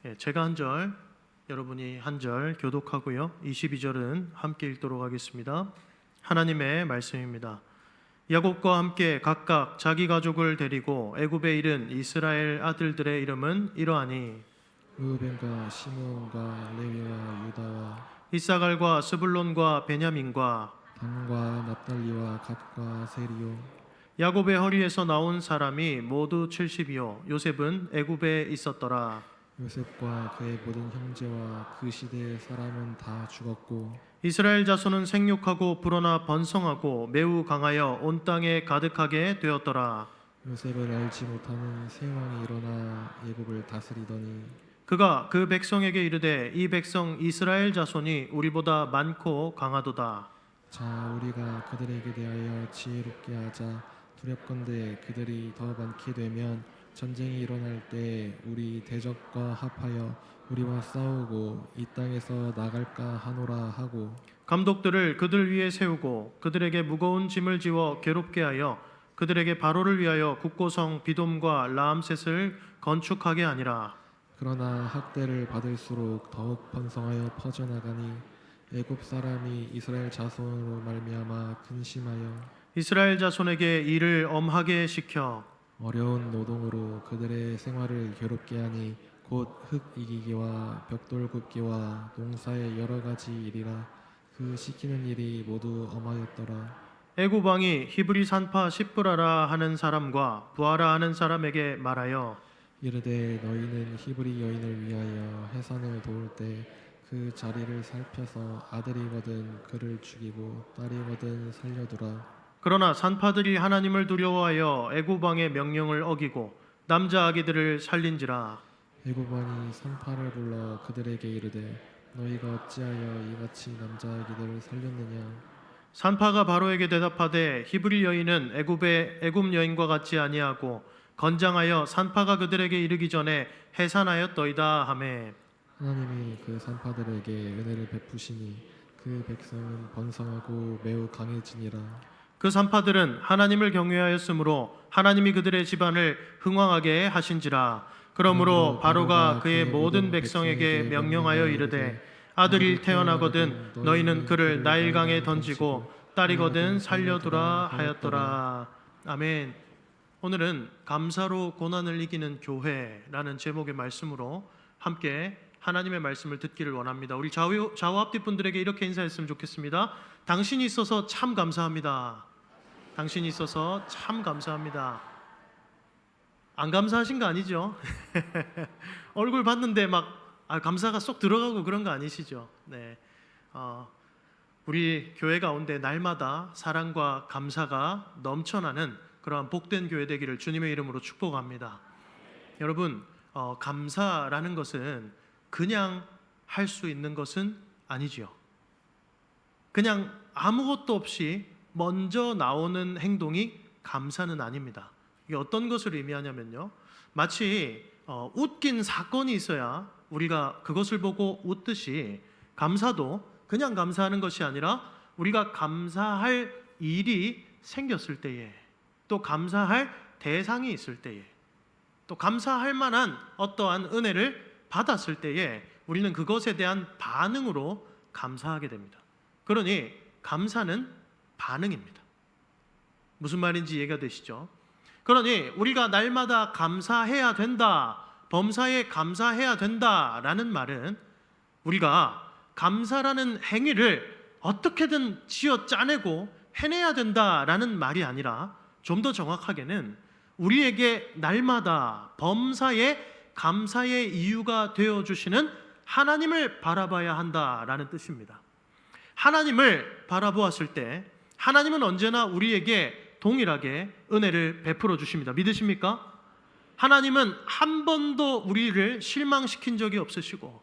제가 한 절, 여러분이 한 절 교독하고요. 22절은 함께 읽도록 하겠습니다. 하나님의 말씀입니다. 야곱과 함께 각각 자기 가족을 데리고 애굽에 이른 이스라엘 아들들의 이름은 이러하니 르우벤과 시므온과 레위와 유다와 이사갈과 스불론과 베냐민과 단과 납달리와 갓과 세리요. 야곱의 허리에서 나온 사람이 모두 70이요 요셉은 애굽에 있었더라. 요셉과 그의 모든 형제와 그 시대의 사람은 다 죽었고 이스라엘 자손은 생육하고 불어나 번성하고 매우 강하여 온 땅에 가득하게 되었더라. 요셉을 알지 못하는 새 왕이 일어나 애굽을 다스리더니 그가 그 백성에게 이르되 이 백성 이스라엘 자손이 우리보다 많고 강하도다. 자 우리가 그들에게 대하여 지혜롭게 하자. 두렵건대 그들이 더 많게 되면 전쟁이 일어날 때 우리 대적과 합하여 우리와 싸우고 이 땅에서 나갈까 하노라 하고 감독들을 그들 위에 세우고 그들에게 무거운 짐을 지워 괴롭게 하여 그들에게 바로를 위하여 국고성 비돔과 라암셋을 건축하게 하니라. 그러나 학대를 받을수록 더욱 번성하여 퍼져나가니 애굽 사람이 이스라엘 자손으로 말미암아 근심하여 이스라엘 자손에게 일을 엄하게 시켜 어려운 노동으로 그들의 생활을 괴롭게 하니 곧 흙 이기기와 벽돌 굽기와 농사의 여러 가지 일이라. 그 시키는 일이 모두 엄하였더라. 애굽 왕이 히브리 산파 십브라라 하는 사람과 부하라 하는 사람에게 말하여 이르되 너희는 히브리 여인을 위하여 해산을 도울 때 그 자리를 살펴서 아들이거든 그를 죽이고 딸이거든 살려두라. 그러나 산파들이 하나님을 두려워하여 애굽 왕의 명령을 어기고 남자 아기들을 살린지라. 애굽 왕이 산파를 불러 그들에게 이르되 너희가 어찌하여 이같이 남자 아기들을 살렸느냐. 산파가 바로에게 대답하되 히브리 여인은 애굽 여인과 같지 아니하고 건장하여 산파가 그들에게 이르기 전에 해산하였더이다 하매 하나님이 그 산파들에게 은혜를 베푸시니 그 백성은 번성하고 매우 강해지니라. 그 산파들은 하나님을 경외하였으므로 하나님이 그들의 집안을 흥왕하게 하신지라. 그러므로 바로가 그의 모든 백성에게 명령하여 이르되 아들이 태어나거든 너희는 그를 나일강에 던지고 딸이거든 살려두라 하였더라. 아멘. 오늘은 감사로 고난을 이기는 교회라는 제목의 말씀으로 함께 하나님의 말씀을 듣기를 원합니다. 우리 좌우 앞뒤 분들에게 이렇게 인사했으면 좋겠습니다. 당신이 있어서 참 감사합니다. 당신이 있어서 참 감사합니다. 안 감사하신 거 아니죠? 얼굴 봤는데 막 감사가 쏙 들어가고 그런 거 아니시죠? 네. 우리 교회 가운데 날마다 사랑과 감사가 넘쳐나는 그러한 복된 교회 되기를 주님의 이름으로 축복합니다. 여러분, 감사라는 것은 그냥 할 수 있는 것은 아니지요. 그냥 아무것도 없이 먼저 나오는 행동이 감사는 아닙니다. 이게 어떤 것을 의미하냐면요, 마치 웃긴 사건이 있어야 우리가 그것을 보고 웃듯이 감사도 그냥 감사하는 것이 아니라 우리가 감사할 일이 생겼을 때에, 또 감사할 대상이 있을 때에, 또 감사할 만한 어떠한 은혜를 받았을 때에 우리는 그것에 대한 반응으로 감사하게 됩니다. 그러니 감사는 반응입니다. 무슨 말인지 이해가 되시죠? 그러니 우리가 날마다 감사해야 된다, 범사에 감사해야 된다라는 말은 우리가 감사라는 행위를 어떻게든 쥐어 짜내고 해내야 된다라는 말이 아니라 좀 더 정확하게는 우리에게 날마다 범사에 감사의 이유가 되어주시는 하나님을 바라봐야 한다라는 뜻입니다. 하나님을 바라보았을 때 하나님은 언제나 우리에게 동일하게 은혜를 베풀어 주십니다. 믿으십니까? 하나님은 한 번도 우리를 실망시킨 적이 없으시고,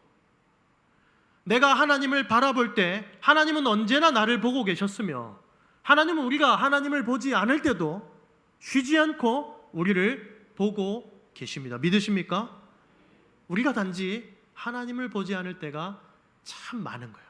내가 하나님을 바라볼 때 하나님은 언제나 나를 보고 계셨으며, 하나님은 우리가 하나님을 보지 않을 때도 쉬지 않고 우리를 보고 계십니다. 믿으십니까? 우리가 단지 하나님을 보지 않을 때가 참 많은 거예요.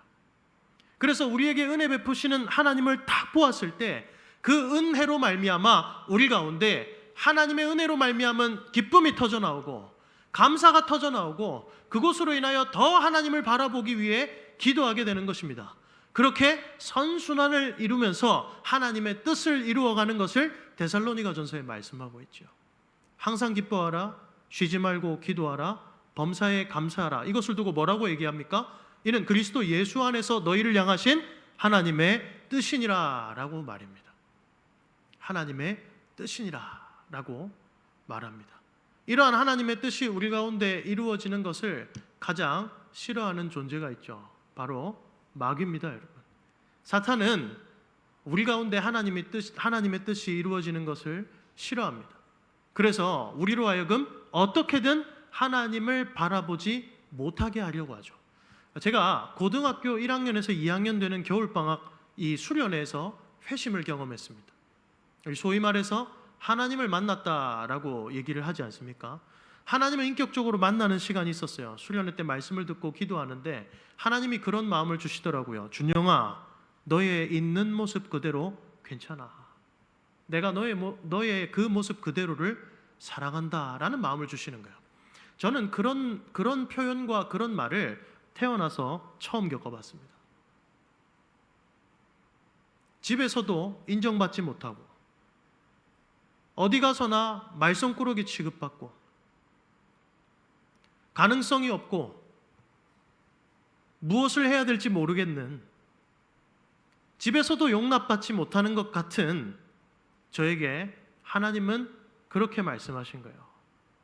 그래서 우리에게 은혜 베푸시는 하나님을 딱 보았을 때 그 은혜로 말미암아 우리 가운데 하나님의 은혜로 말미암은 기쁨이 터져 나오고, 감사가 터져 나오고 그것으로 인하여 더 하나님을 바라보기 위해 기도하게 되는 것입니다. 그렇게 선순환을 이루면서 하나님의 뜻을 이루어가는 것을 데살로니가전서에 말씀하고 있죠. 항상 기뻐하라, 쉬지 말고 기도하라, 범사에 감사하라. 이것을 두고 뭐라고 얘기합니까? 이는 그리스도 예수 안에서 너희를 향하신 하나님의 뜻이니라 라고 말입니다. 하나님의 뜻이니라 라고 말합니다. 이러한 하나님의 뜻이 우리 가운데 이루어지는 것을 가장 싫어하는 존재가 있죠. 바로 마귀입니다, 여러분. 사탄은 우리 가운데 하나님의 뜻이 이루어지는 것을 싫어합니다. 그래서 우리로 하여금 어떻게든 하나님을 바라보지 못하게 하려고 하죠. 제가 고등학교 1학년에서 2학년 되는 겨울방학 이 수련회에서 회심을 경험했습니다. 소위 말해서 하나님을 만났다라고 얘기를 하지 않습니까? 하나님을 인격적으로 만나는 시간이 있었어요. 수련회 때 말씀을 듣고 기도하는데 하나님이 그런 마음을 주시더라고요. 준영아, 너의 있는 모습 그대로 괜찮아. 내가 너의 그 모습 그대로를 사랑한다라는 마음을 주시는 거예요. 저는 그런 표현과 그런 말을 태어나서 처음 겪어봤습니다. 집에서도 인정받지 못하고 어디 가서나 말썽꾸러기 취급받고 가능성이 없고 무엇을 해야 될지 모르겠는, 집에서도 용납받지 못하는 것 같은 저에게 하나님은 그렇게 말씀하신 거예요.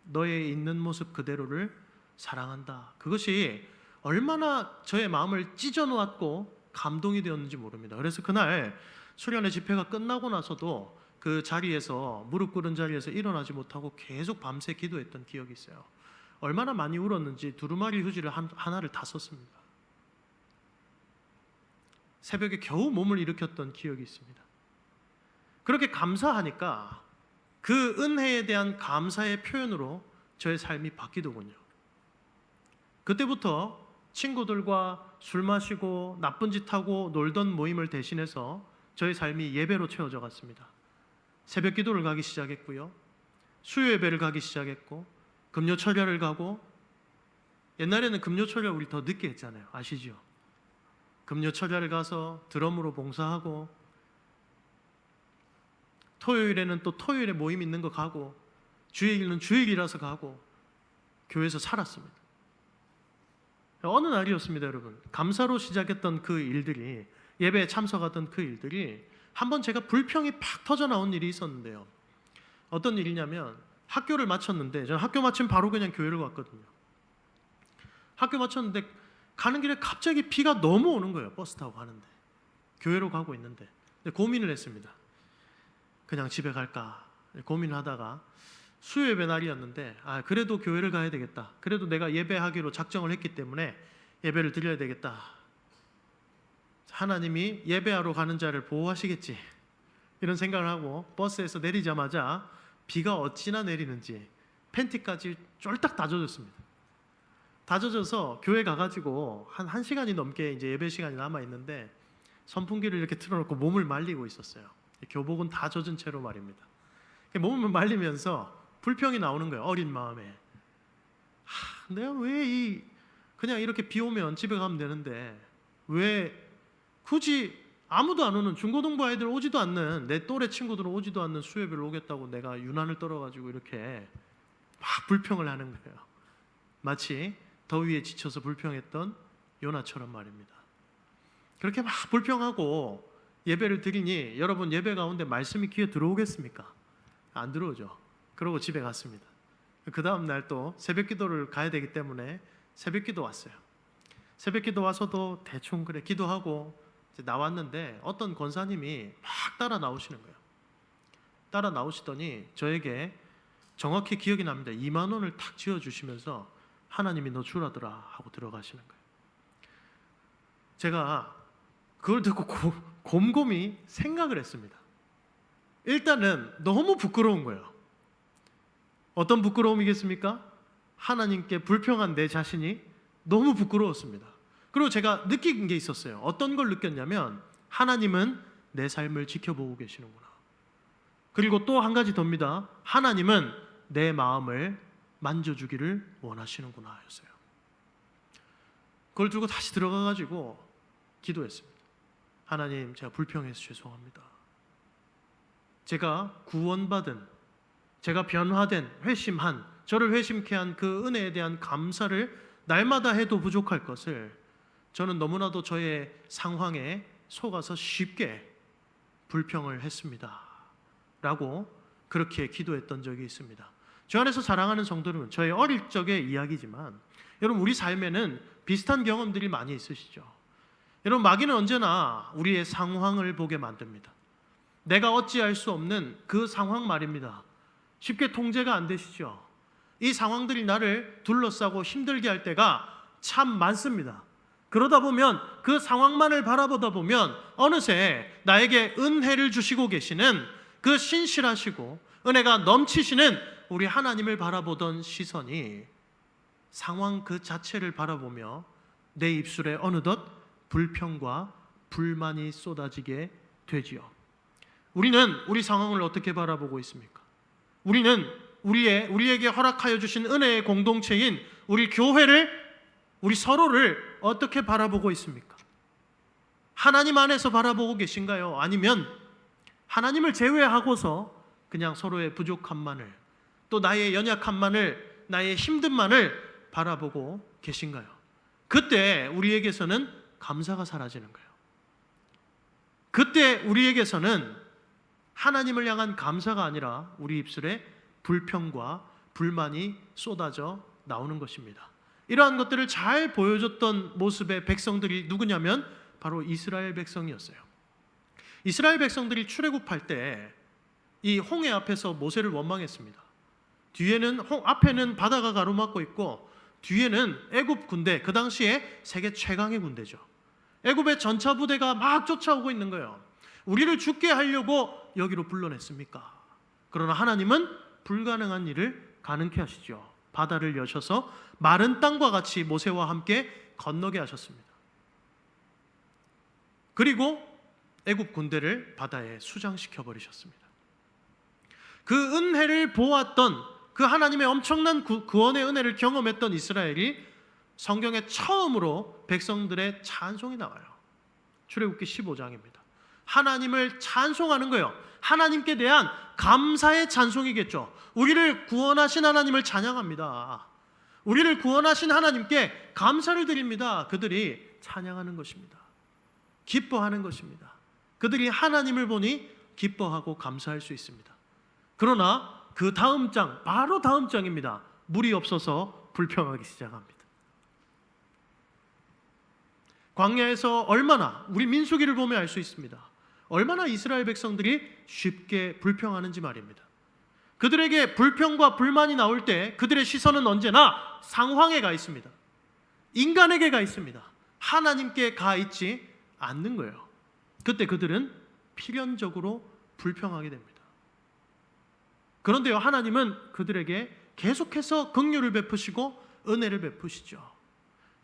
너의 있는 모습 그대로를 사랑한다. 그것이 얼마나 저의 마음을 찢어놓았고 감동이 되었는지 모릅니다. 그래서 그날 수련회 집회가 끝나고 나서도 그 자리에서, 무릎 꿇은 자리에서 일어나지 못하고 계속 밤새 기도했던 기억이 있어요. 얼마나 많이 울었는지 두루마리 휴지를 하나를 다 썼습니다. 새벽에 겨우 몸을 일으켰던 기억이 있습니다. 그렇게 감사하니까 그 은혜에 대한 감사의 표현으로 저의 삶이 바뀌더군요. 그때부터 친구들과 술 마시고 나쁜 짓 하고 놀던 모임을 대신해서 저의 삶이 예배로 채워져 갔습니다. 새벽 기도를 가기 시작했고요. 수요 예배를 가기 시작했고, 금요철야를 가고, 옛날에는 금요철야 우리 더 늦게 했잖아요. 아시죠? 금요철야를 가서 드럼으로 봉사하고, 토요일에는 또 토요일에 모임 있는 거 가고, 주일은 주일이라서 가고, 교회에서 살았습니다. 어느 날이었습니다, 여러분. 감사로 시작했던 그 일들이, 예배에 참석하던 그 일들이 한번 제가 불평이 팍 터져 나온 일이 있었는데요. 어떤 일이냐면, 학교를 마쳤는데, 저는 학교 마치면 바로 그냥 교회를 갔거든요. 학교 마쳤는데 가는 길에 갑자기 비가 너무 오는 거예요. 버스 타고 가는데, 교회로 가고 있는데. 근데 고민을 했습니다. 그냥 집에 갈까 고민을 하다가 수요 예배 날이었는데, 그래도 교회를 가야 되겠다. 그래도 내가 예배하기로 작정을 했기 때문에 예배를 드려야 되겠다. 하나님이 예배하러 가는 자를 보호하시겠지, 이런 생각을 하고 버스에서 내리자마자 비가 어찌나 내리는지 팬티까지 쫄딱 다 젖었습니다. 다 젖어서 교회 가가지고 한 1시간이 넘게 이제 예배 시간이 남아 있는데 선풍기를 이렇게 틀어놓고 몸을 말리고 있었어요. 교복은 다 젖은 채로 말입니다. 몸을 말리면서 불평이 나오는 거예요. 어린 마음에. 내가 왜 그냥 이렇게 비 오면 집에 가면 되는데 왜 굳이 아무도 안 오는, 중고등부 아이들 오지도 않는, 내 또래 친구들은 오지도 않는 수요예배를 오겠다고 내가 유난을 떨어가지고 이렇게 막 불평을 하는 거예요. 마치 더위에 지쳐서 불평했던 요나처럼 말입니다. 그렇게 막 불평하고 예배를 드리니 여러분, 예배 가운데 말씀이 귀에 들어오겠습니까? 안 들어오죠. 그러고 집에 갔습니다. 그 다음 날 또 새벽 기도를 가야 되기 때문에 새벽 기도 왔어요. 새벽 기도 와서도 대충 그래 기도하고 이제 나왔는데 어떤 권사님이 막 따라 나오시는 거예요. 따라 나오시더니 저에게 정확히 기억이 납니다. 2만 원을 탁 쥐어주시면서 하나님이 너 주라더라 하고 들어가시는 거예요. 제가 그걸 듣고 곰곰이 생각을 했습니다. 일단은 너무 부끄러운 거예요. 어떤 부끄러움이겠습니까? 하나님께 불평한 내 자신이 너무 부끄러웠습니다. 그리고 제가 느낀 게 있었어요. 어떤 걸 느꼈냐면, 하나님은 내 삶을 지켜보고 계시는구나. 그리고 또 한 가지 더입니다. 하나님은 내 마음을 만져주기를 원하시는구나 하였어요. 그걸 두고 다시 들어가가지고 기도했습니다. 하나님, 제가 불평해서 죄송합니다. 제가 구원받은, 제가 변화된, 회심한, 저를 회심케 한 그 은혜에 대한 감사를 날마다 해도 부족할 것을 저는 너무나도 저의 상황에 속아서 쉽게 불평을 했습니다 라고 그렇게 기도했던 적이 있습니다. 저 안에서 자랑하는 성도는 저의 어릴 적의 이야기지만 여러분, 우리 삶에는 비슷한 경험들이 많이 있으시죠. 여러분, 마귀는 언제나 우리의 상황을 보게 만듭니다. 내가 어찌할 수 없는 그 상황 말입니다. 쉽게 통제가 안 되시죠. 이 상황들이 나를 둘러싸고 힘들게 할 때가 참 많습니다. 그러다 보면 그 상황만을 바라보다 보면 어느새 나에게 은혜를 주시고 계시는 그 신실하시고 은혜가 넘치시는 우리 하나님을 바라보던 시선이 상황 그 자체를 바라보며 내 입술에 어느덧 불평과 불만이 쏟아지게 되지요. 우리는 우리 상황을 어떻게 바라보고 있습니까? 우리는 우리에게 허락하여 주신 은혜의 공동체인 우리 교회를, 우리 서로를 어떻게 바라보고 있습니까? 하나님 안에서 바라보고 계신가요? 아니면 하나님을 제외하고서 그냥 서로의 부족함만을, 또 나의 연약함만을, 나의 힘듦만을 바라보고 계신가요? 그때 우리에게서는 감사가 사라지는 거예요. 그때 우리에게서는 하나님을 향한 감사가 아니라 우리 입술에 불평과 불만이 쏟아져 나오는 것입니다. 이러한 것들을 잘 보여줬던 모습의 백성들이 누구냐면 바로 이스라엘 백성이었어요. 이스라엘 백성들이 출애굽할 때 이 홍해 앞에서 모세를 원망했습니다. 뒤에는 앞에는 바다가 가로막고 있고 뒤에는 애굽 군대, 그 당시에 세계 최강의 군대죠. 애굽의 전차 부대가 막 쫓아오고 있는 거예요. 우리를 죽게 하려고 여기로 불러냈습니까? 그러나 하나님은 불가능한 일을 가능케 하시죠. 바다를 여셔서 마른 땅과 같이 모세와 함께 건너게 하셨습니다. 그리고 애굽 군대를 바다에 수장시켜 버리셨습니다. 그 은혜를 보았던, 그 하나님의 엄청난 구원의 은혜를 경험했던 이스라엘이 성경에 처음으로 백성들의 찬송이 나와요. 출애굽기 15장입니다. 하나님을 찬송하는 거예요. 하나님께 대한 감사의 찬송이겠죠. 우리를 구원하신 하나님을 찬양합니다. 우리를 구원하신 하나님께 감사를 드립니다. 그들이 찬양하는 것입니다. 기뻐하는 것입니다. 그들이 하나님을 보니 기뻐하고 감사할 수 있습니다. 그러나 그 다음 장, 바로 다음 장입니다. 물이 없어서 불평하기 시작합니다. 광야에서 얼마나, 우리 민수기를 보면 알 수 있습니다. 얼마나 이스라엘 백성들이 쉽게 불평하는지 말입니다. 그들에게 불평과 불만이 나올 때 그들의 시선은 언제나 상황에 가 있습니다. 인간에게 가 있습니다. 하나님께 가 있지 않는 거예요. 그때 그들은 필연적으로 불평하게 됩니다. 그런데요, 하나님은 그들에게 계속해서 긍휼을 베푸시고 은혜를 베푸시죠.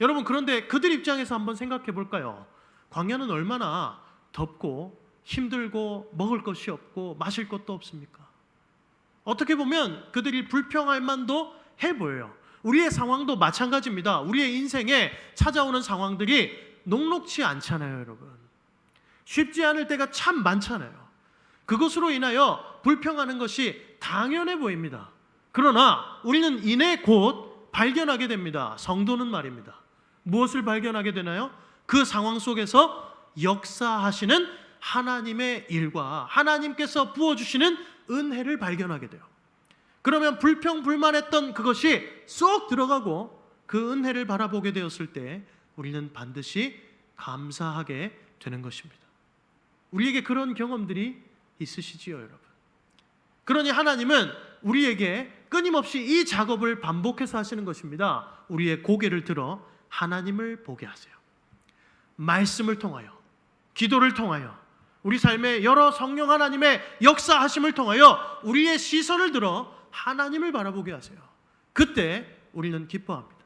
여러분, 그런데 그들 입장에서 한번 생각해 볼까요? 광야는 얼마나 덥고 힘들고 먹을 것이 없고 마실 것도 없습니까? 어떻게 보면 그들이 불평할 만도 해 보여요. 우리의 상황도 마찬가지입니다. 우리의 인생에 찾아오는 상황들이 녹록지 않잖아요, 여러분. 쉽지 않을 때가 참 많잖아요. 그것으로 인하여 불평하는 것이 당연해 보입니다. 그러나 우리는 이내 곧 발견하게 됩니다. 성도는 말입니다. 무엇을 발견하게 되나요? 그 상황 속에서 역사하시는 하나님의 일과 하나님께서 부어주시는 은혜를 발견하게 돼요. 그러면 불평불만했던 그것이 쏙 들어가고 그 은혜를 바라보게 되었을 때 우리는 반드시 감사하게 되는 것입니다. 우리에게 그런 경험들이 있으시지요, 여러분? 그러니 하나님은 우리에게 끊임없이 이 작업을 반복해서 하시는 것입니다. 우리의 고개를 들어 하나님을 보게 하세요. 말씀을 통하여, 기도를 통하여, 우리 삶의 여러 성령 하나님의 역사하심을 통하여 우리의 시선을 들어 하나님을 바라보게 하세요. 그때 우리는 기뻐합니다.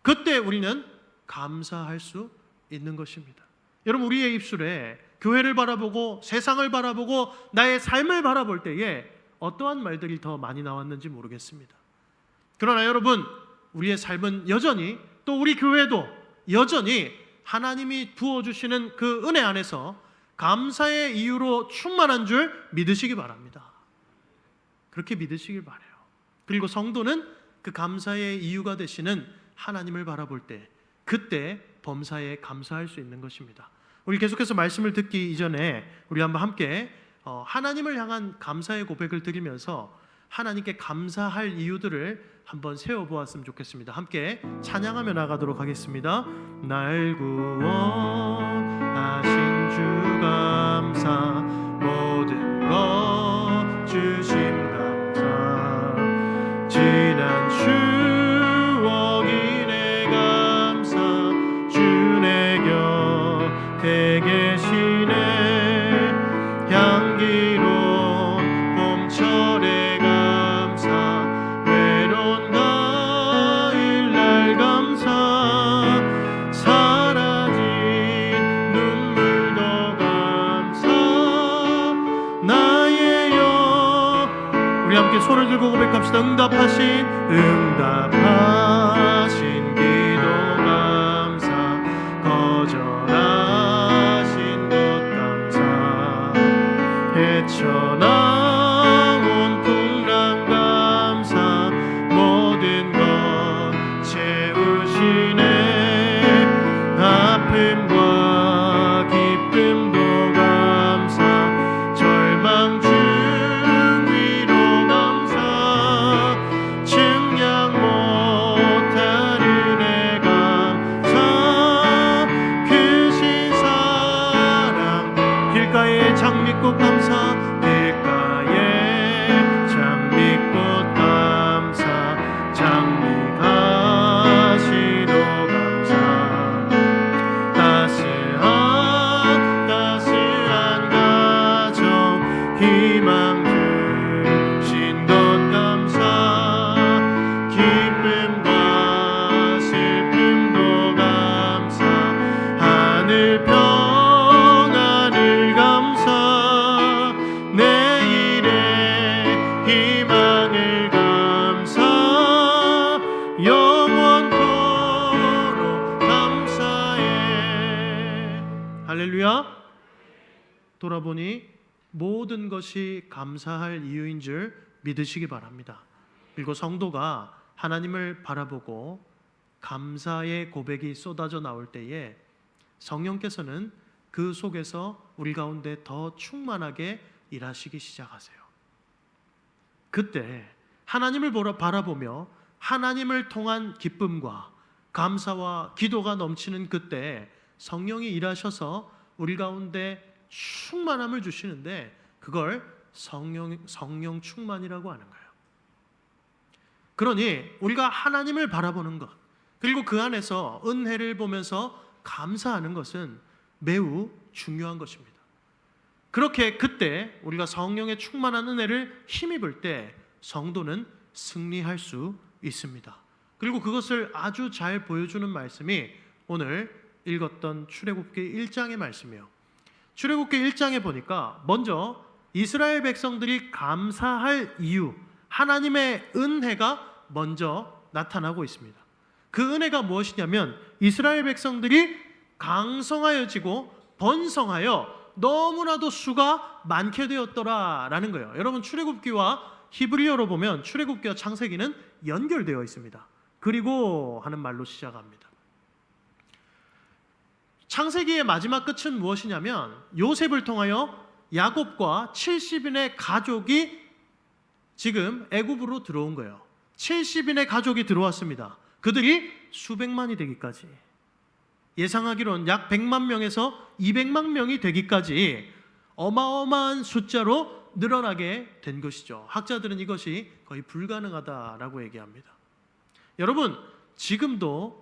그때 우리는 감사할 수 있는 것입니다. 여러분, 우리의 입술에 교회를 바라보고 세상을 바라보고 나의 삶을 바라볼 때에 어떠한 말들이 더 많이 나왔는지 모르겠습니다. 그러나 여러분, 우리의 삶은 여전히, 또 우리 교회도 여전히 하나님이 부어주시는 그 은혜 안에서 감사의 이유로 충만한 줄 믿으시기 바랍니다. 그렇게 믿으시길 바라요. 그리고 성도는 그 감사의 이유가 되시는 하나님을 바라볼 때, 그때 범사에 감사할 수 있는 것입니다. 우리 계속해서 말씀을 듣기 이전에 우리 한번 함께 하나님을 향한 감사의 고백을 드리면서 하나님께 감사할 이유들을 한번 세워보았으면 좋겠습니다. 함께 찬양하며 나가도록 하겠습니다. 날 구원하신 주 감사, 모든 것 주심 감사, 지난 추억이 내 감사, 주 내 곁에 계시네, 향기로운 봄철에 감사, 외로운 가을 날 감사, 사라진 눈물도 감사, 나의 영. 우리 함께 손을 들고 고백합시다. 응답하신 기도 감사, 거절하신 것 감사, 헤쳐나온 풍랑 감사, 모든 것 채우시네, 아픔과 기쁨도 감사, 절망 중 위로 감사, 측량 못할 은혜 감사, 크신 사랑, 길가에 장미꽃 감사, 길가에 장미꽃 감사, 장미 가시도 감사, 따스한 가정 희망 주신 것 감사, 기쁨과 슬픔도 감사, 하늘 평안을 감사, 내일의 희망을 감사, 영원토록 감사해. 할렐루야. 돌아보니 모든 것이 감사할 이유인 줄 믿으시기 바랍니다. 그리고 성도가 하나님을 바라보고 감사의 고백이 쏟아져 나올 때에 성령께서는 그 속에서 우리 가운데 더 충만하게 일하시기 시작하세요. 그때 하나님을 바라보며 하나님을 통한 기쁨과 감사와 기도가 넘치는 그때 성령이 일하셔서 우리 가운데 충만함을 주시는데, 그걸 성령 충만이라고 하는 거예요. 그러니 우리가 하나님을 바라보는 것, 그리고 그 안에서 은혜를 보면서 감사하는 것은 매우 중요한 것입니다. 그렇게 그때 우리가 성령의 충만한 은혜를 힘입을 때 성도는 승리할 수 있습니다. 그리고 그것을 아주 잘 보여주는 말씀이 오늘 읽었던 출애굽기 1장의 말씀이에요. 출애굽기 1장에 보니까 먼저 이스라엘 백성들이 감사할 이유, 하나님의 은혜가 먼저 나타나고 있습니다. 그 은혜가 무엇이냐면 이스라엘 백성들이 강성하여지고 번성하여 너무나도 수가 많게 되었더라라는 거예요. 여러분, 출애굽기와 히브리어로 보면 출애굽기와 창세기는 연결되어 있습니다. 그리고 하는 말로 시작합니다. 창세기의 마지막 끝은 무엇이냐면 요셉을 통하여 야곱과 70인의 가족이 지금 애굽으로 들어온 거예요. 70인의 가족이 들어왔습니다. 그들이 수백만이 되기까지, 예상하기로는 약 100만 명에서 200만 명이 되기까지 어마어마한 숫자로 늘어나게 된 것이죠. 학자들은 이것이 거의 불가능하다라고 얘기합니다. 여러분, 지금도요,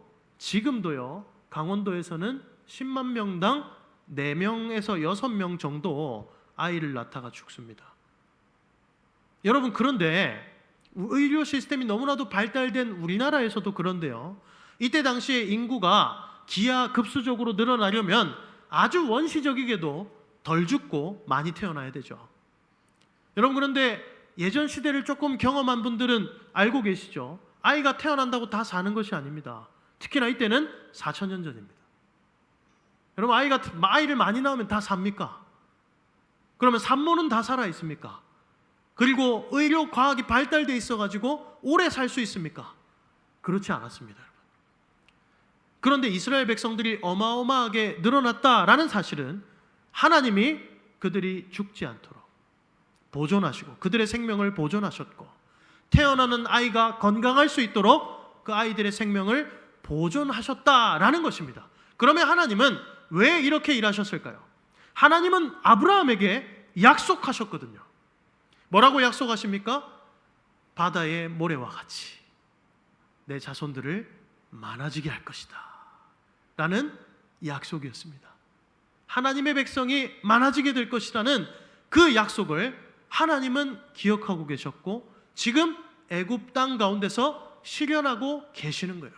강원도에서는 10만 명당 4명에서 6명 정도 아이를 낳다가 죽습니다. 여러분, 그런데 의료 시스템이 너무나도 발달된 우리나라에서도 그런데요, 이때 당시에 인구가 기하급수적으로 늘어나려면 아주 원시적이게도 덜 죽고 많이 태어나야 되죠. 여러분, 그런데 예전 시대를 조금 경험한 분들은 알고 계시죠? 아이가 태어난다고 다 사는 것이 아닙니다. 특히나 이때는 4,000년 전입니다. 여러분, 아이를 많이 낳으면 다 삽니까? 그러면 산모는 다 살아 있습니까? 그리고 의료 과학이 발달돼 있어가지고 오래 살 수 있습니까? 그렇지 않았습니다, 여러분. 그런데 이스라엘 백성들이 어마어마하게 늘어났다라는 사실은 하나님이 그들이 죽지 않도록 보존하시고 그들의 생명을 보존하셨고, 태어나는 아이가 건강할 수 있도록 그 아이들의 생명을 보존하셨다라는 것입니다. 그러면 하나님은 왜 이렇게 일하셨을까요? 하나님은 아브라함에게 약속하셨거든요. 뭐라고 약속하십니까? 바다의 모래와 같이 내 자손들을 많아지게 할 것이다 라는 약속이었습니다. 하나님의 백성이 많아지게 될 것이라는 그 약속을 하나님은 기억하고 계셨고, 지금 애굽 땅 가운데서 실현하고 계시는 거예요.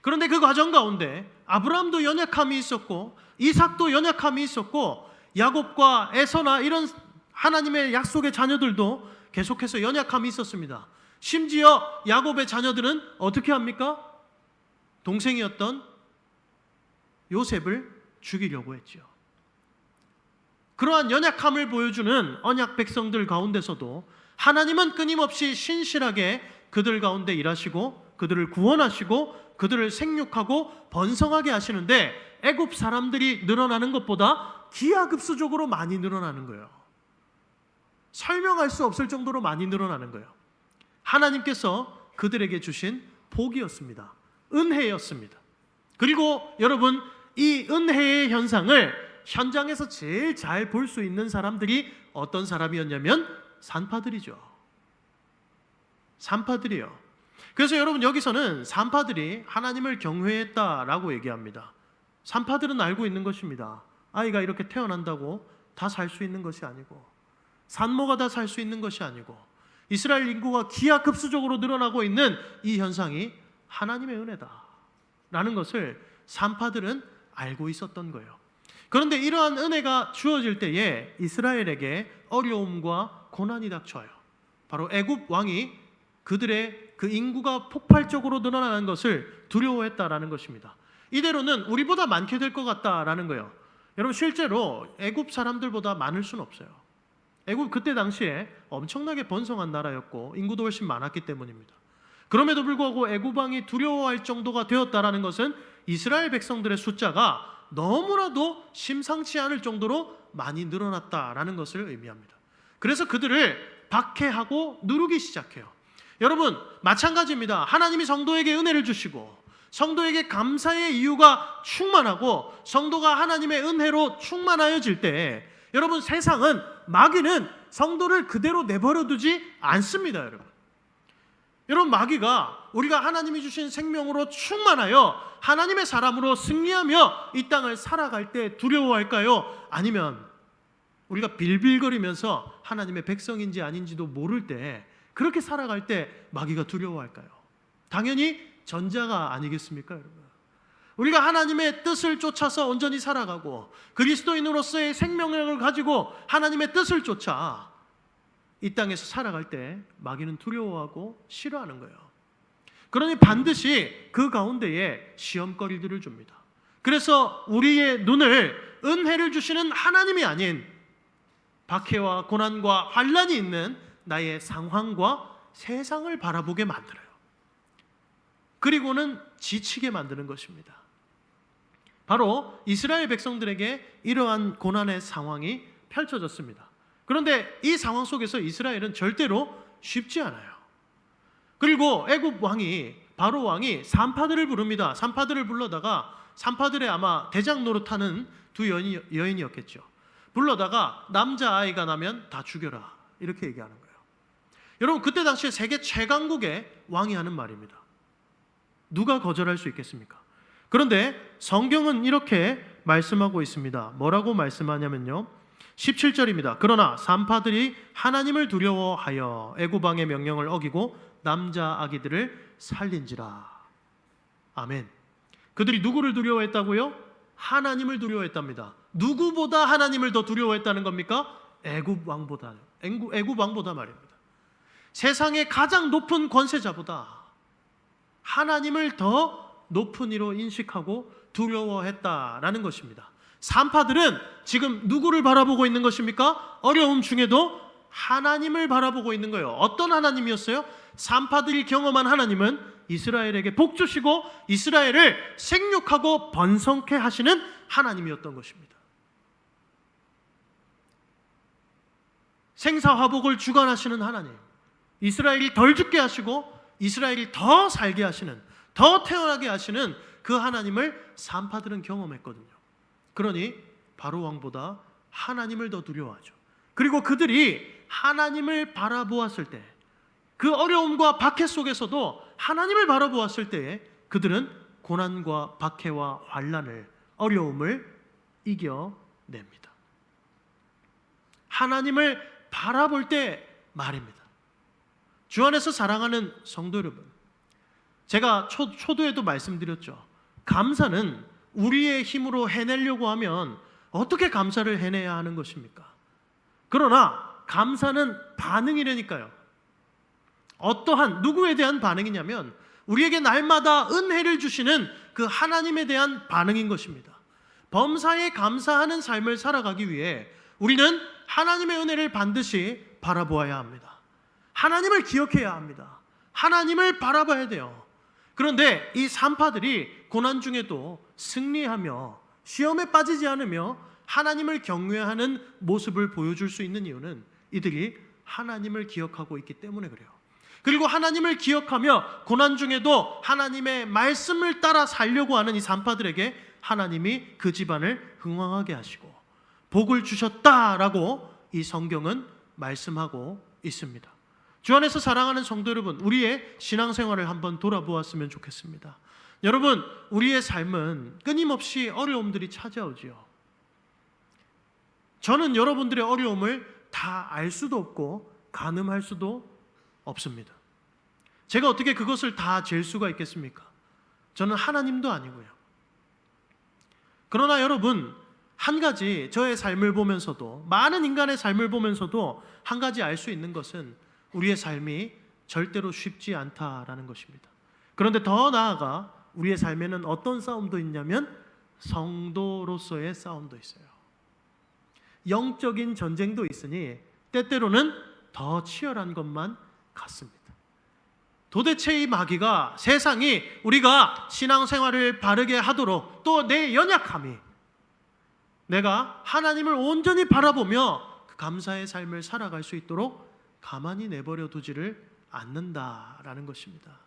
그런데 그 과정 가운데 아브라함도 연약함이 있었고, 이삭도 연약함이 있었고, 야곱과 에서나 이런 하나님의 약속의 자녀들도 계속해서 연약함이 있었습니다. 심지어 야곱의 자녀들은 어떻게 합니까? 동생이었던 요셉을 죽이려고 했죠. 그러한 연약함을 보여주는 언약 백성들 가운데서도 하나님은 끊임없이 신실하게 그들 가운데 일하시고 그들을 구원하시고 그들을 생육하고 번성하게 하시는데, 애굽 사람들이 늘어나는 것보다 기하급수적으로 많이 늘어나는 거예요. 설명할 수 없을 정도로 많이 늘어나는 거예요. 하나님께서 그들에게 주신 복이었습니다. 은혜였습니다. 그리고 여러분, 이 은혜의 현상을 현장에서 제일 잘 볼 수 있는 사람들이 어떤 사람이었냐면 산파들이죠. 산파들이요. 그래서 여러분, 여기서는 산파들이 하나님을 경외했다라고 얘기합니다. 산파들은 알고 있는 것입니다. 아이가 이렇게 태어난다고 다 살 수 있는 것이 아니고, 산모가 다 살 수 있는 것이 아니고, 이스라엘 인구가 기하급수적으로 늘어나고 있는 이 현상이 하나님의 은혜다라는 것을 산파들은 알고 있었던 거예요. 그런데 이러한 은혜가 주어질 때에 이스라엘에게 어려움과 고난이 닥쳐요. 바로 애굽 왕이 그들의 그 인구가 폭발적으로 늘어나는 것을 두려워했다라는 것입니다. 이대로는 우리보다 많게 될 것 같다라는 거예요. 여러분, 실제로 애굽 사람들보다 많을 수는 없어요. 애굽 그때 당시에 엄청나게 번성한 나라였고 인구도 훨씬 많았기 때문입니다. 그럼에도 불구하고 애굽 왕이 두려워할 정도가 되었다라는 것은 이스라엘 백성들의 숫자가 너무나도 심상치 않을 정도로 많이 늘어났다라는 것을 의미합니다. 그래서 그들을 박해하고 누르기 시작해요. 여러분, 마찬가지입니다. 하나님이 성도에게 은혜를 주시고 성도에게 감사의 이유가 충만하고 성도가 하나님의 은혜로 충만하여질 때, 여러분, 세상은, 마귀는 성도를 그대로 내버려 두지 않습니다. 여러분, 마귀가 우리가 하나님이 주신 생명으로 충만하여 하나님의 사람으로 승리하며 이 땅을 살아갈 때 두려워할까요? 아니면 우리가 빌빌거리면서 하나님의 백성인지 아닌지도 모를 때, 그렇게 살아갈 때 마귀가 두려워할까요? 당연히 전자가 아니겠습니까, 여러분? 우리가 하나님의 뜻을 쫓아서 온전히 살아가고 그리스도인으로서의 생명력을 가지고 하나님의 뜻을 쫓아 이 땅에서 살아갈 때 마귀는 두려워하고 싫어하는 거예요. 그러니 반드시 그 가운데에 시험거리들을 줍니다. 그래서 우리의 눈을 은혜를 주시는 하나님이 아닌 박해와 고난과 환난이 있는 나의 상황과 세상을 바라보게 만들어요. 그리고는 지치게 만드는 것입니다. 바로 이스라엘 백성들에게 이러한 고난의 상황이 펼쳐졌습니다. 그런데 이 상황 속에서 이스라엘은 절대로 쉽지 않아요. 그리고 애굽 왕이, 바로 왕이 산파들을 부릅니다. 산파들을 불러다가, 산파들의 아마 대장 노릇하는 두 여인이었겠죠. 불러다가 남자아이가 나면 다 죽여라, 이렇게 얘기하는 거예요. 여러분, 그때 당시에 세계 최강국의 왕이 하는 말입니다. 누가 거절할 수 있겠습니까? 그런데 성경은 이렇게 말씀하고 있습니다. 뭐라고 말씀하냐면요, 17절입니다. 그러나 산파들이 하나님을 두려워하여 애굽 왕의 명령을 어기고 남자 아기들을 살린지라. 아멘. 그들이 누구를 두려워했다고요? 하나님을 두려워했답니다. 누구보다 하나님을 더 두려워했다는 겁니까? 애굽 왕보다 말입니다. 세상의 가장 높은 권세자보다, 하나님을 더 높은 이로 인식하고 두려워했다라는 것입니다. 산파들은 지금 누구를 바라보고 있는 것입니까? 어려움 중에도 하나님을 바라보고 있는 거예요. 어떤 하나님이었어요? 산파들이 경험한 하나님은 이스라엘에게 복 주시고 이스라엘을 생육하고 번성케 하시는 하나님이었던 것입니다. 생사화복을 주관하시는 하나님, 이스라엘이 덜 죽게 하시고 이스라엘이 더 살게 하시는, 더 태어나게 하시는 그 하나님을 산파들은 경험했거든요. 그러니 바로 왕보다 하나님을 더 두려워하죠. 그리고 그들이 하나님을 바라보았을 때, 그 어려움과 박해 속에서도 하나님을 바라보았을 때에 그들은 고난과 박해와 환난을, 어려움을 이겨냅니다. 하나님을 바라볼 때 말입니다. 주 안에서 사랑하는 성도 여러분, 제가 초도에도 말씀드렸죠. 감사는 우리의 힘으로 해내려고 하면 어떻게 감사를 해내야 하는 것입니까? 그러나 감사는 반응이라니까요. 어떠한 누구에 대한 반응이냐면 우리에게 날마다 은혜를 주시는 그 하나님에 대한 반응인 것입니다. 범사에 감사하는 삶을 살아가기 위해 우리는 하나님의 은혜를 반드시 바라보아야 합니다. 하나님을 기억해야 합니다. 하나님을 바라봐야 돼요. 그런데 이 산파들이 고난 중에도 승리하며 시험에 빠지지 않으며 하나님을 경외하는 모습을 보여줄 수 있는 이유는 이들이 하나님을 기억하고 있기 때문에 그래요. 그리고 하나님을 기억하며 고난 중에도 하나님의 말씀을 따라 살려고 하는 이 산파들에게 하나님이 그 집안을 흥왕하게 하시고 복을 주셨다라고 이 성경은 말씀하고 있습니다. 주 안에서 사랑하는 성도 여러분, 우리의 신앙생활을 한번 돌아보았으면 좋겠습니다. 여러분, 우리의 삶은 끊임없이 어려움들이 찾아오지요. 저는 여러분들의 어려움을 다 알 수도 없고 가늠할 수도 없습니다. 제가 어떻게 그것을 다 잴 수가 있겠습니까? 저는 하나님도 아니고요. 그러나 여러분, 한 가지 저의 삶을 보면서도, 많은 인간의 삶을 보면서도 한 가지 알 수 있는 것은 우리의 삶이 절대로 쉽지 않다라는 것입니다. 그런데 더 나아가 우리의 삶에는 어떤 싸움도 있냐면 성도로서의 싸움도 있어요. 영적인 전쟁도 있으니 때때로는 더 치열한 것만 같습니다. 도대체 이 마귀가 세상이 우리가 신앙생활을 바르게 하도록, 또 내 연약함이 내가 하나님을 온전히 바라보며 그 감사의 삶을 살아갈 수 있도록 가만히 내버려 두지를 않는다라는 것입니다.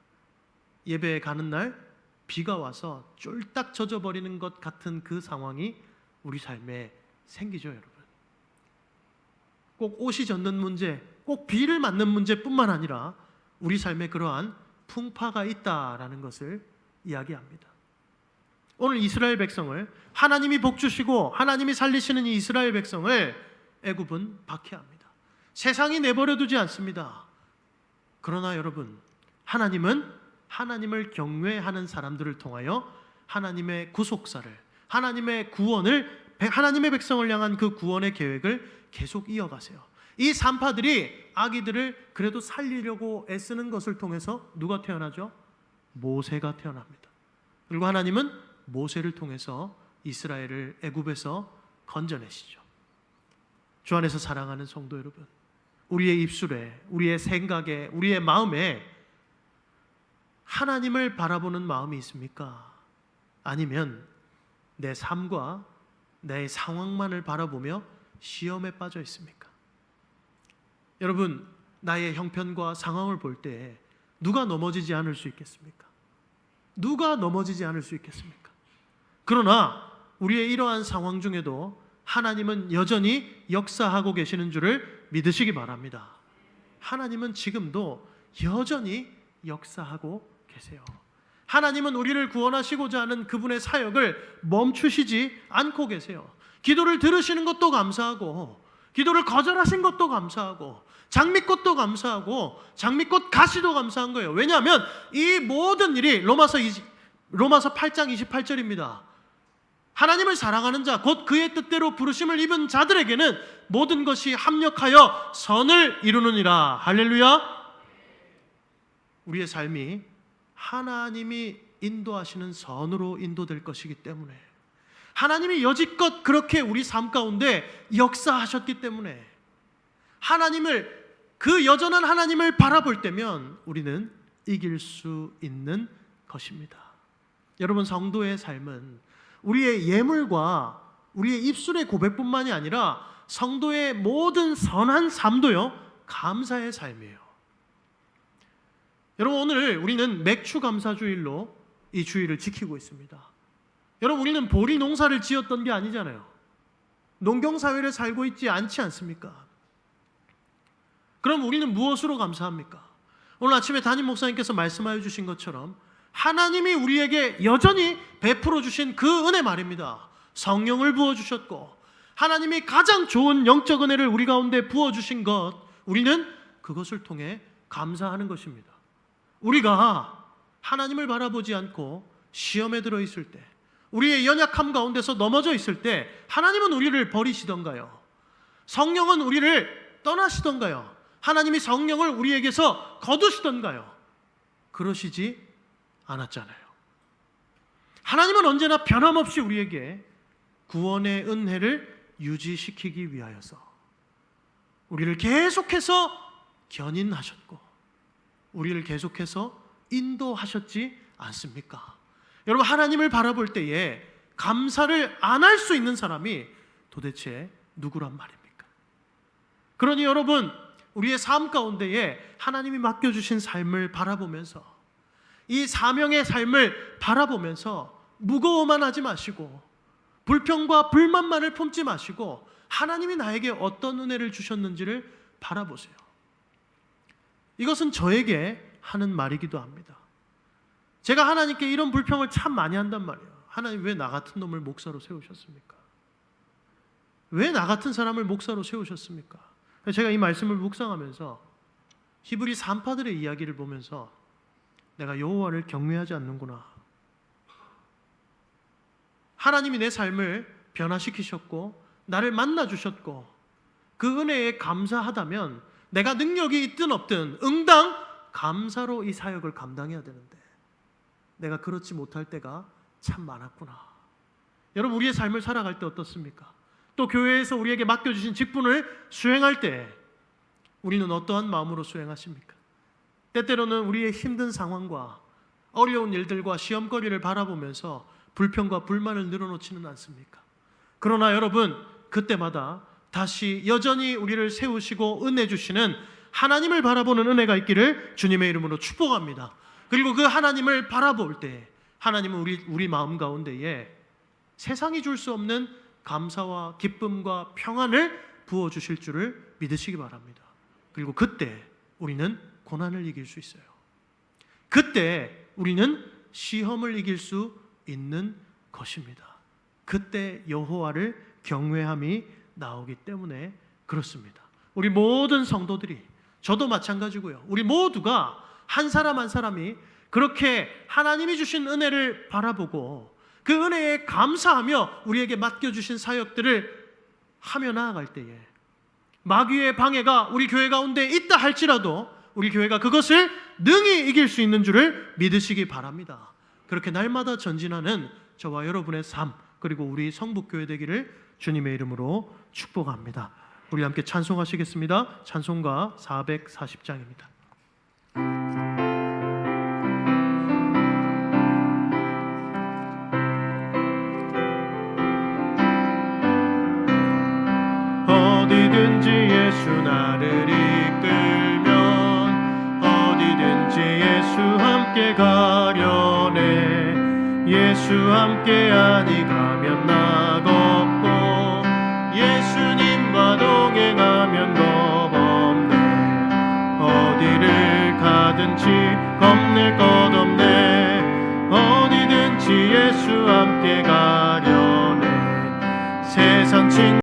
예배에 가는 날 비가 와서 쫄딱 젖어버리는 것 같은 그 상황이 우리 삶에 생기죠, 여러분. 꼭 옷이 젖는 문제, 꼭 비를 맞는 문제뿐만 아니라 우리 삶에 그러한 풍파가 있다라는 것을 이야기합니다. 오늘 이스라엘 백성을, 하나님이 복 주시고 하나님이 살리시는 이 이스라엘 백성을 애굽은 박해합니다. 세상이 내버려 두지 않습니다. 그러나 여러분, 하나님은 하나님을 경외하는 사람들을 통하여 하나님의 구속사를, 하나님의 구원을, 하나님의 백성을 향한 그 구원의 계획을 계속 이어가세요. 이 산파들이 아기들을 그래도 살리려고 애쓰는 것을 통해서 누가 태어나죠? 모세가 태어납니다. 그리고 하나님은 모세를 통해서 이스라엘을 애굽에서 건져내시죠. 주 안에서 사랑하는 성도 여러분, 우리의 입술에, 우리의 생각에, 우리의 마음에 하나님을 바라보는 마음이 있습니까? 아니면 내 삶과 내 상황만을 바라보며 시험에 빠져 있습니까? 여러분, 나의 형편과 상황을 볼 때 누가 넘어지지 않을 수 있겠습니까? 누가 넘어지지 않을 수 있겠습니까? 그러나 우리의 이러한 상황 중에도 하나님은 여전히 역사하고 계시는 줄을 믿으시기 바랍니다. 하나님은 지금도 여전히 역사하고 계세요. 하나님은 우리를 구원하시고자 하는 그분의 사역을 멈추시지 않고 계세요. 기도를 들으시는 것도 감사하고, 기도를 거절하신 것도 감사하고, 장미꽃도 감사하고, 장미꽃 가시도 감사한 거예요. 왜냐하면 이 모든 일이 로마서 8장 28절입니다. 하나님을 사랑하는 자, 곧 그의 뜻대로 부르심을 입은 자들에게는 모든 것이 합력하여 선을 이루느니라. 할렐루야. 우리의 삶이 하나님이 인도하시는 선으로 인도될 것이기 때문에, 하나님이 여지껏 그렇게 우리 삶 가운데 역사하셨기 때문에, 그 여전한 하나님을 바라볼 때면 우리는 이길 수 있는 것입니다. 여러분, 성도의 삶은 우리의 예물과 우리의 입술의 고백뿐만이 아니라 성도의 모든 선한 삶도요, 감사의 삶이에요. 여러분, 오늘 우리는 맥주 감사주일로 이 주일을 지키고 있습니다. 여러분, 우리는 보리 농사를 지었던 게 아니잖아요. 농경사회를 살고 있지 않지 않습니까? 그럼 우리는 무엇으로 감사합니까? 오늘 아침에 담임 목사님께서 말씀하여 주신 것처럼 하나님이 우리에게 여전히 베풀어 주신 그 은혜 말입니다. 성령을 부어주셨고 하나님이 가장 좋은 영적 은혜를 우리 가운데 부어주신 것, 우리는 그것을 통해 감사하는 것입니다. 우리가 하나님을 바라보지 않고 시험에 들어있을 때, 우리의 연약함 가운데서 넘어져 있을 때 하나님은 우리를 버리시던가요? 성령은 우리를 떠나시던가요? 하나님이 성령을 우리에게서 거두시던가요? 그러시지 않았잖아요. 하나님은 언제나 변함없이 우리에게 구원의 은혜를 유지시키기 위하여서 우리를 계속해서 견인하셨고 우리를 계속해서 인도하셨지 않습니까? 여러분, 하나님을 바라볼 때에 감사를 안 할 수 있는 사람이 도대체 누구란 말입니까? 그러니 여러분, 우리의 삶 가운데에 하나님이 맡겨주신 삶을 바라보면서, 이 사명의 삶을 바라보면서 무거워만 하지 마시고 불평과 불만만을 품지 마시고 하나님이 나에게 어떤 은혜를 주셨는지를 바라보세요. 이것은 저에게 하는 말이기도 합니다. 제가 하나님께 이런 불평을 참 많이 한단 말이에요. 하나님, 왜 나 같은 놈을 목사로 세우셨습니까? 왜 나 같은 사람을 목사로 세우셨습니까? 제가 이 말씀을 묵상하면서 히브리 산파들의 이야기를 보면서 내가 여호와를 경외하지 않는구나. 하나님이 내 삶을 변화시키셨고 나를 만나주셨고 그 은혜에 감사하다면 내가 능력이 있든 없든 응당 감사로 이 사역을 감당해야 되는데 내가 그렇지 못할 때가 참 많았구나. 여러분, 우리의 삶을 살아갈 때 어떻습니까? 또 교회에서 우리에게 맡겨주신 직분을 수행할 때 우리는 어떠한 마음으로 수행하십니까? 때때로는 우리의 힘든 상황과 어려운 일들과 시험거리를 바라보면서 불평과 불만을 늘어놓지는 않습니까? 그러나 여러분, 그때마다 다시 여전히 우리를 세우시고 은혜 주시는 하나님을 바라보는 은혜가 있기를 주님의 이름으로 축복합니다. 그리고 그 하나님을 바라볼 때 하나님은 우리 마음 가운데에 세상이 줄 수 없는 감사와 기쁨과 평안을 부어주실 줄을 믿으시기 바랍니다. 그리고 그때 우리는 고난을 이길 수 있어요. 그때 우리는 시험을 이길 수 있는 것입니다. 그때 여호와를 경외함이 나오기 때문에 그렇습니다. 우리 모든 성도들이, 저도 마찬가지고요, 우리 모두가 한 사람 한 사람이 그렇게 하나님이 주신 은혜를 바라보고 그 은혜에 감사하며 우리에게 맡겨주신 사역들을 하며 나아갈 때에 마귀의 방해가 우리 교회 가운데 있다 할지라도 우리 교회가 그것을 능히 이길 수 있는 줄을 믿으시기 바랍니다. 그렇게 날마다 전진하는 저와 여러분의 삶, 그리고 우리 성북교회 되기를 주님의 이름으로 축복합니다. 우리 함께 찬송하시겠습니다. 찬송가 440장입니다. 어디든지 예수 나를 이끌면 어디든지 예수 함께 가려네. 예수 함께 하니 가면 낙없고 예수님과 동행하면 겁없네. 어디를 가든지 겁낼 것 없네. 어디든지 예수 함께 가려네. 세상 친